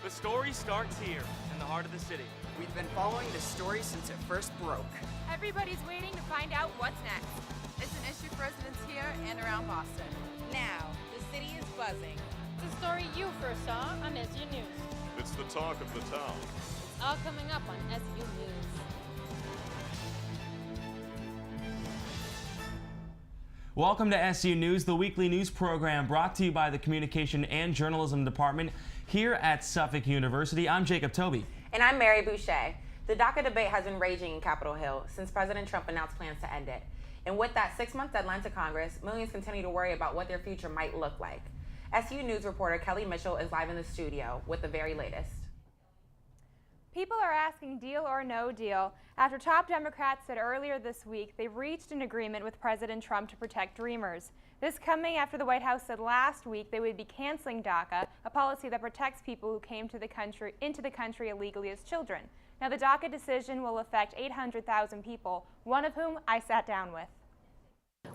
The story starts here, in the heart of the city. We've been following this story since it first broke. Everybody's waiting to find out what's next. It's an issue for residents here and around Boston. Now, the city is buzzing. It's a story you first saw on SU News. It's the talk of the town. It's all coming up on SU News. Welcome to SU News, the weekly news program brought to you by the Communication and Journalism Department here at Suffolk University. I'm Jacob Toby. And I'm Mary Boucher. The DACA debate has been raging in Capitol Hill since President Trump announced plans to end it. And with that 6-month deadline to Congress, millions continue to worry about what their future might look like. SU News reporter Kelly Mitchell is live in the studio with the very latest. People are asking deal or no deal after top Democrats said earlier this week they've reached an agreement with President Trump to protect Dreamers. This coming after the White House said last week they would be canceling DACA, a policy that protects people who came to the country into the country illegally as children. Now the DACA decision will affect 800,000 people, one of whom I sat down with.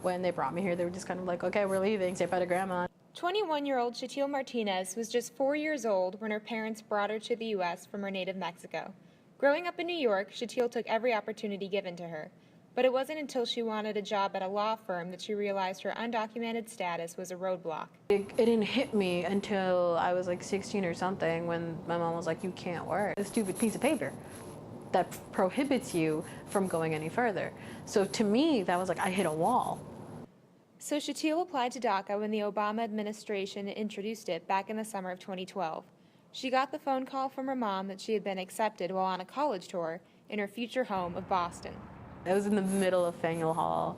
When they brought me here, they were just kind of like, okay, we're leaving, say bye to grandma. 21-year-old Shatil Martinez was just 4 years old when her parents brought her to the U.S. from her native Mexico. Growing up in New York, Shatil took every opportunity given to her. But it wasn't until she wanted a job at a law firm that she realized her undocumented status was a roadblock. It didn't hit me until I was like 16 or something when my mom was like, you can't work. A stupid piece of paper that prohibits you from going any further. So to me, that was like, I hit a wall. So Shatil applied to DACA when the Obama administration introduced it back in the summer of 2012. She got the phone call from her mom that she had been accepted while on a college tour in her future home of Boston. I was in the middle of Faneuil Hall,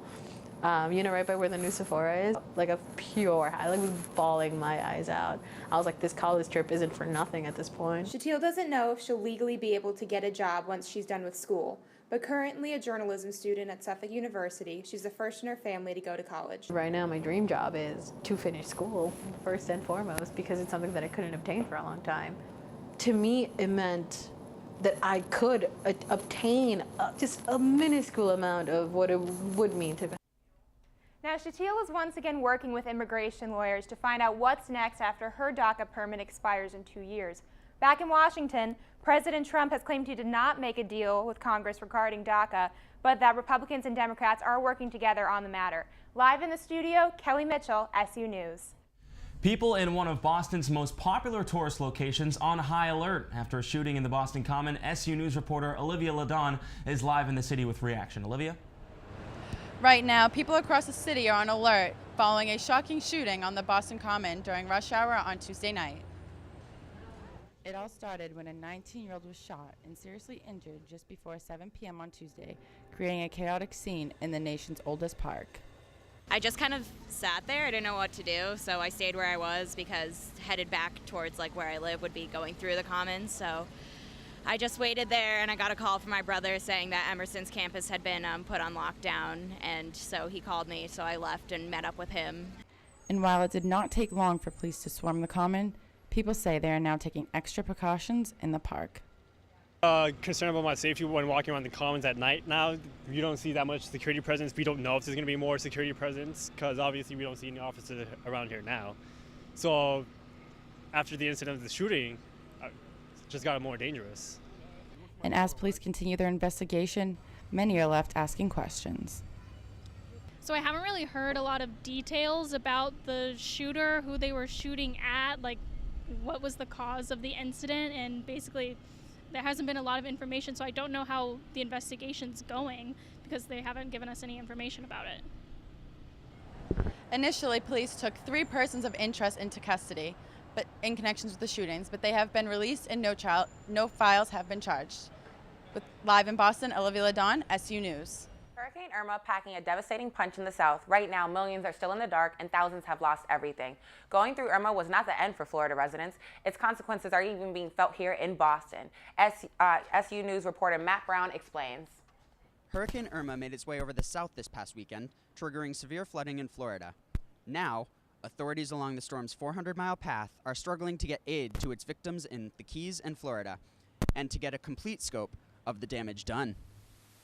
right by where the new Sephora is. Like a pure high, like was bawling my eyes out. I was like, this college trip isn't for nothing at this point. Shatil doesn't know if she'll legally be able to get a job once she's done with school, but currently a journalism student at Suffolk University, she's the first in her family to go to college. Right now, my dream job is to finish school, first and foremost, because it's something that I couldn't obtain for a long time. To me, it meant that I could obtain just a minuscule amount of what it would mean to. Now, Shatil is once again working with immigration lawyers to find out what's next after her DACA permit expires in 2 years. Back in Washington, President Trump has claimed he did not make a deal with Congress regarding DACA, but that Republicans and Democrats are working together on the matter. Live in the studio, Kelly Mitchell, SU News. People in one of Boston's most popular tourist locations on high alert after a shooting in the Boston Common. SU News reporter Olivia Ladon is live in the city with reaction. Olivia? Right now, people across the city are on alert following a shocking shooting on the Boston Common during rush hour on Tuesday night. It all started when a 19-year-old was shot and seriously injured just before 7 p.m. on Tuesday, creating a chaotic scene in the nation's oldest park. I just kind of sat there. I didn't know what to do, so I stayed where I was because headed back towards like where I live would be going through the Commons. So I just waited there, and I got a call from my brother saying that Emerson's campus had been put on lockdown, and so he called me, so I left and met up with him. And while it did not take long for police to swarm the Common, people say they are now taking extra precautions in the park. Concerned about my safety when walking around the Commons at night now. You don't see that much security presence. We don't know if there's going to be more security presence because obviously we don't see any officers around here now. So after the incident of the shooting, it just got more dangerous. And as police continue their investigation, many are left asking questions. So I haven't really heard a lot of details about the shooter, who they were shooting at, like what was the cause of the incident, and basically there hasn't been a lot of information, so I don't know how the investigation's going because they haven't given us any information about it. Initially, police took 3 persons of interest into custody, but in connections with the shootings, but they have been released and no files have been charged. Live in Boston, Olivia Ladon, SU News. Hurricane Irma packing a devastating punch in the south. Right now, millions are still in the dark and thousands have lost everything. Going through Irma was not the end for Florida residents. Its consequences are even being felt here in Boston. SU News reporter Matt Brown explains. Hurricane Irma made its way over the south this past weekend, triggering severe flooding in Florida. Now, authorities along the storm's 400-mile path are struggling to get aid to its victims in the Keys and Florida, and to get a complete scope of the damage done.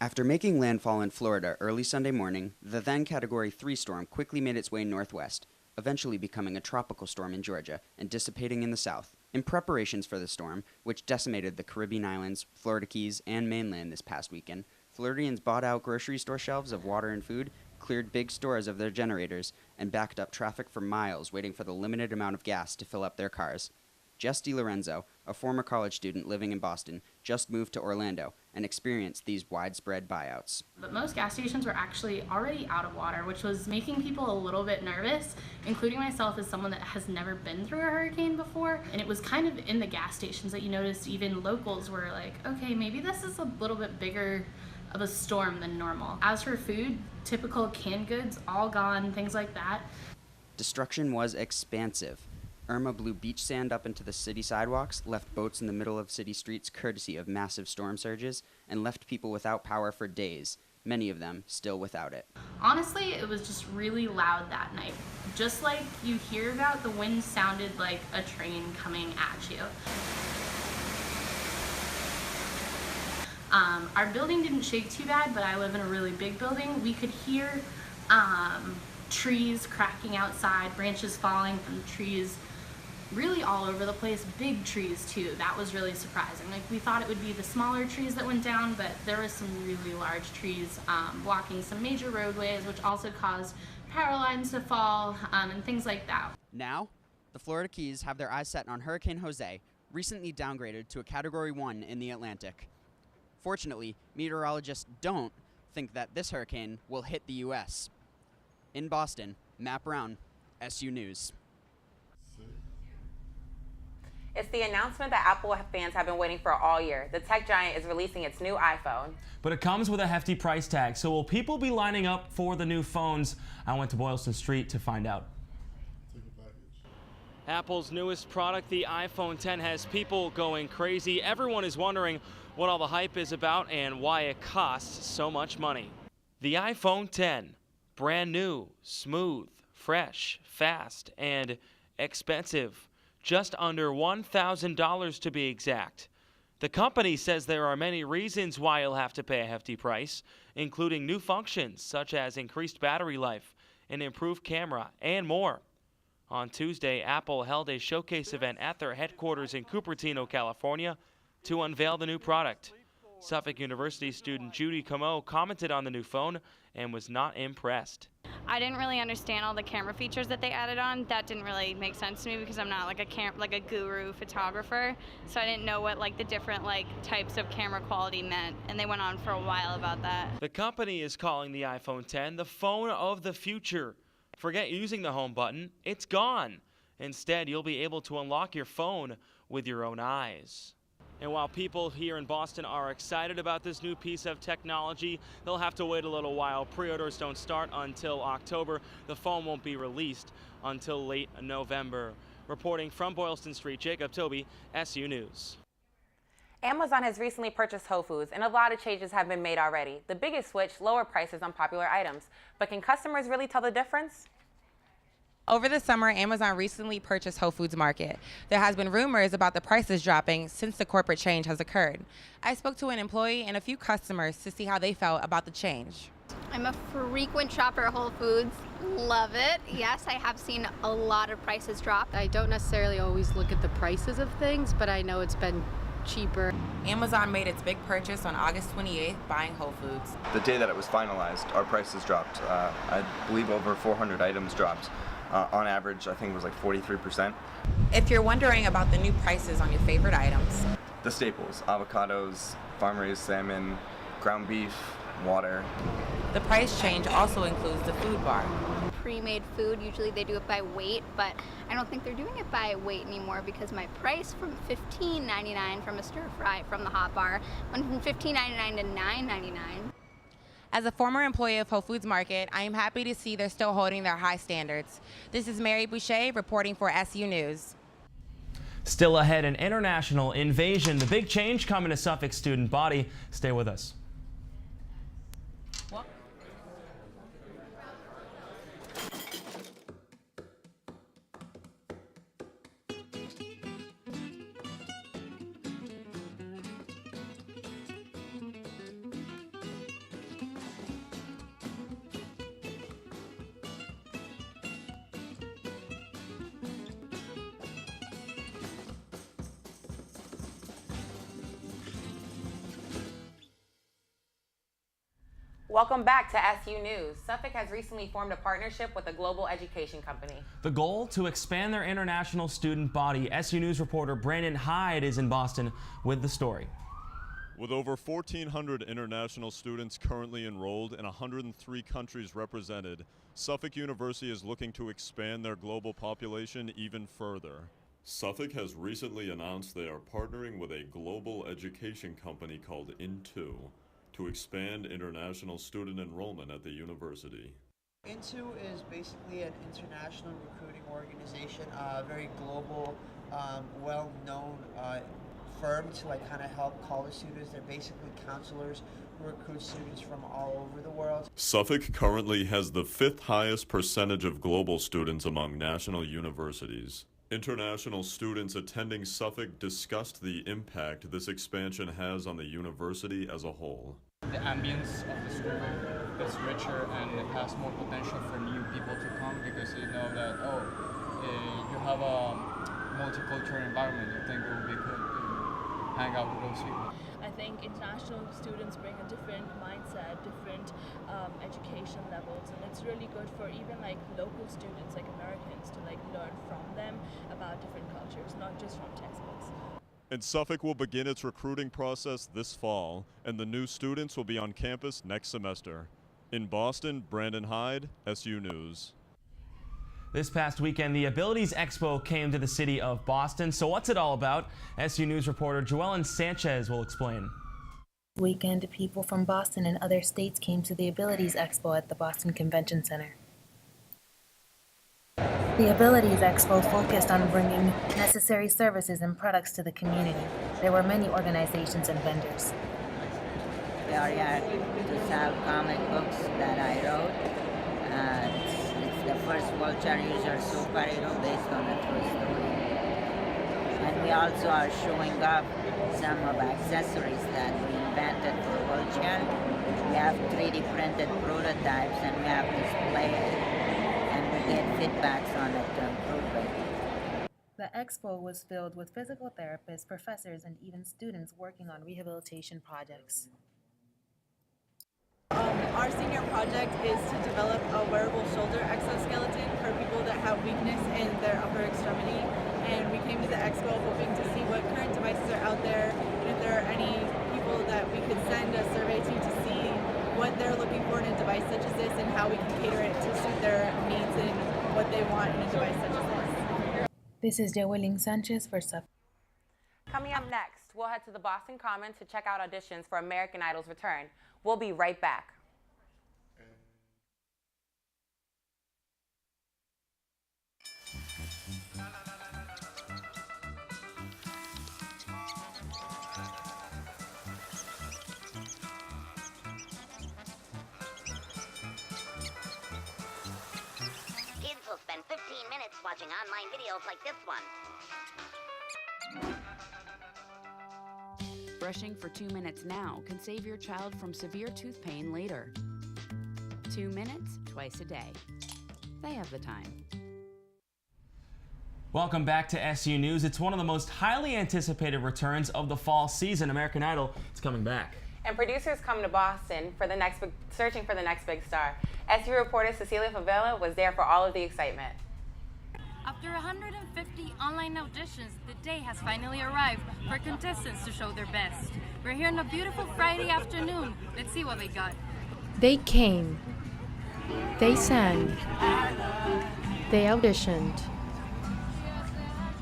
After making landfall in Florida early Sunday morning, the then Category 3 storm quickly made its way northwest, eventually becoming a tropical storm in Georgia and dissipating in the south, In preparations for the storm, which decimated the Caribbean islands, Florida Keys, and mainland this past weekend, Floridians bought out grocery store shelves of water and food, cleared big stores of their generators, and backed up traffic for miles waiting for the limited amount of gas to fill up their cars. Jess DiLorenzo, a former college student living in Boston, just moved to Orlando and experienced these widespread buyouts. But most gas stations were actually already out of water, which was making people a little bit nervous, including myself as someone that has never been through a hurricane before. And it was kind of in the gas stations that you noticed even locals were like, okay, maybe this is a little bit bigger of a storm than normal. As for food, typical canned goods, all gone, things like that. Destruction was expansive. Irma blew beach sand up into the city sidewalks, left boats in the middle of city streets courtesy of massive storm surges, and left people without power for days, many of them still without it. Honestly, it was just really loud that night. Just like you hear about, the wind sounded like a train coming at you. Our building didn't shake too bad, but I live in a really big building. We could hear trees cracking outside, branches falling from the trees, really all over the place, big trees too. That was really surprising. Like, we thought it would be the smaller trees that went down, but there was some really large trees blocking some major roadways, which also caused power lines to fall and things like that. Now, the Florida Keys have their eyes set on Hurricane Jose, recently downgraded to a Category 1 in the Atlantic. Fortunately, meteorologists don't think that this hurricane will hit the U.S. In Boston, Matt Brown, SU News. It's the announcement that Apple fans have been waiting for all year. The tech giant is releasing its new iPhone. But it comes with a hefty price tag, so will people be lining up for the new phones? I went to Boylston Street to find out. Apple's newest product, the iPhone 10, has people going crazy. Everyone is wondering what all the hype is about and why it costs so much money. The iPhone 10, brand new, smooth, fresh, fast, and expensive. Just under $1,000 to be exact. The company says there are many reasons why you'll have to pay a hefty price, including new functions such as increased battery life, an improved camera, and more. On Tuesday, Apple held a showcase event at their headquarters in Cupertino, California, to unveil the new product. Suffolk University student Judy Como commented on the new phone and was not impressed. I didn't really understand all the camera features that they added on. That didn't really make sense to me because I'm not like a guru photographer, so I didn't know what the different types of camera quality meant, and they went on for a while about that. The company is calling the iPhone 10 the phone of the future. Forget using the home button, it's gone. Instead, you'll be able to unlock your phone with your own eyes. And while people here in Boston are excited about this new piece of technology, they'll have to wait a little while. Pre-orders don't start until October. The phone won't be released until late November. Reporting from Boylston Street, Jacob Toby, SU News. Amazon has recently purchased Whole Foods, and a lot of changes have been made already. The biggest switch, lower prices on popular items. But can customers really tell the difference? Over the summer, Amazon recently purchased Whole Foods Market. There has been rumors about the prices dropping since the corporate change has occurred. I spoke to an employee and a few customers to see how they felt about the change. I'm a frequent shopper at Whole Foods. Love it. Yes, I have seen a lot of prices drop. I don't necessarily always look at the prices of things, but I know it's been cheaper. Amazon made its big purchase on August 28th, buying Whole Foods. The day that it was finalized, our prices dropped. I believe over 400 items dropped. On average, I think it was like 43%. If you're wondering about the new prices on your favorite items, the staples, avocados, farm-raised salmon, ground beef, water. The price change also includes the food bar. Pre-made food, usually they do it by weight, but I don't think they're doing it by weight anymore because my price from $15.99 from a stir fry from the hot bar went from $15.99 to $9.99. As a former employee of Whole Foods Market, I am happy to see they're still holding their high standards. This is Mary Boucher reporting for SU News. Still ahead, an international invasion. The big change coming to Suffolk student body. Stay with us. Welcome back to SU News. Suffolk has recently formed a partnership with a global education company. The goal, to expand their international student body. SU News reporter Brandon Hyde is in Boston with the story. With over 1,400 international students currently enrolled and 103 countries represented, Suffolk University is looking to expand their global population even further. Suffolk has recently announced they are partnering with a global education company called Into to expand international student enrollment at the university. Into is basically an international recruiting organization, a very global, well-known firm to kind of help college students. They're basically counselors who recruit students from all over the world. Suffolk currently has the 5th highest percentage of global students among national universities. International students attending Suffolk discussed the impact this expansion has on the university as a whole. The ambience of the school is richer and it has more potential for new people to come because you know that, you have a multicultural environment. You think it would be good to hang out with those people. I think international students bring a different mindset, different education levels, and it's really good for even local students, like Americans, to learn from them about different cultures, not just from textbooks. And Suffolk will begin its recruiting process this fall, and the new students will be on campus next semester. In Boston, Brandon Hyde, SU News. This past weekend, the Abilities Expo came to the city of Boston. So what's it all about? SU News reporter Joellen Sanchez will explain. Weekend, people from Boston and other states came to the Abilities Expo at the Boston Convention Center. The Abilities Expo focused on bringing necessary services and products to the community. There were many organizations and vendors. We are here to sell comic books that I wrote. It's the first wheelchair user superhero based on a true story. And we also are showing off some of accessories that we invented for wheelchair. We have 3D printed prototypes and we have displayed and we get feedbacks on it to improve it. The expo was filled with physical therapists, professors, and even students working on rehabilitation projects. Our senior project is to develop a wearable shoulder exoskeleton for people that have weakness in their upper extremity. And we came to the expo hoping to see what current devices are out there, and if there are any people that we could send a survey to see what they're looking for in a device such as this and how we can cater it to suit their needs and what they want in a device such as this. This is Joellen Sanchez for Suffolk. Coming up next, we'll head to the Boston Commons to check out auditions for American Idol's return. We'll be right back. Kids will spend 15 minutes watching online videos like this one. Brushing for 2 minutes now can save your child from severe tooth pain later. 2 minutes, twice a day. They have the time. Welcome back to SU News. It's one of the most highly anticipated returns of the fall season. American Idol is coming back. And producers come to Boston for searching for the next big star. SU reporter Cecilia Favela was there for all of the excitement. After 150 online auditions, the day has finally arrived for contestants to show their best. We're here on a beautiful Friday afternoon. Let's see what they got. They came. They sang. They auditioned.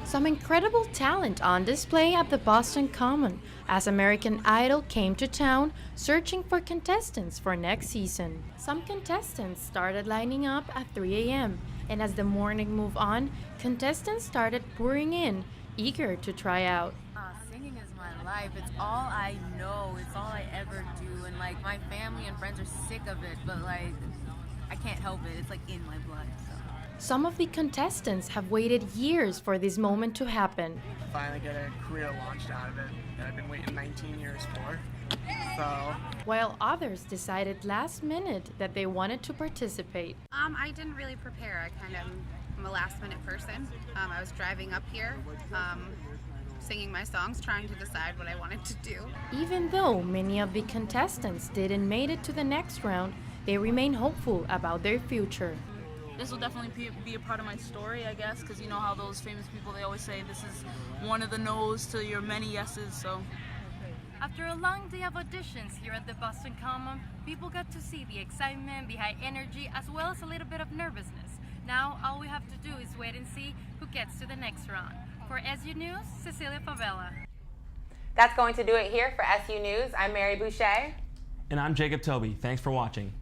Some incredible talent on display at the Boston Common as American Idol came to town searching for contestants for next season. Some contestants started lining up at 3 a.m. and as the morning moved on, contestants started pouring in, eager to try out. Singing is my life. It's all I know. It's all I ever do. And my family and friends are sick of it, but I can't help it. It's in my blood. So. Some of the contestants have waited years for this moment to happen. Finally get a career launched out of it that I've been waiting 19 years for. So. While others decided last minute that they wanted to participate. I didn't really prepare. I'm a last minute person. I was driving up here singing my songs, trying to decide what I wanted to do. Even though many of the contestants didn't make it to the next round, they remain hopeful about their future. This will definitely be a part of my story, I guess, because you know how those famous people, they always say this is one of the no's to your many yeses, so. After a long day of auditions here at the Boston Common, people got to see the excitement, the high energy, as well as a little bit of nervousness. Now all we have to do is wait and see who gets to the next round. For SU News, Cecilia Favela. That's going to do it here for SU News. I'm Mary Boucher. And I'm Jacob Toby. Thanks for watching.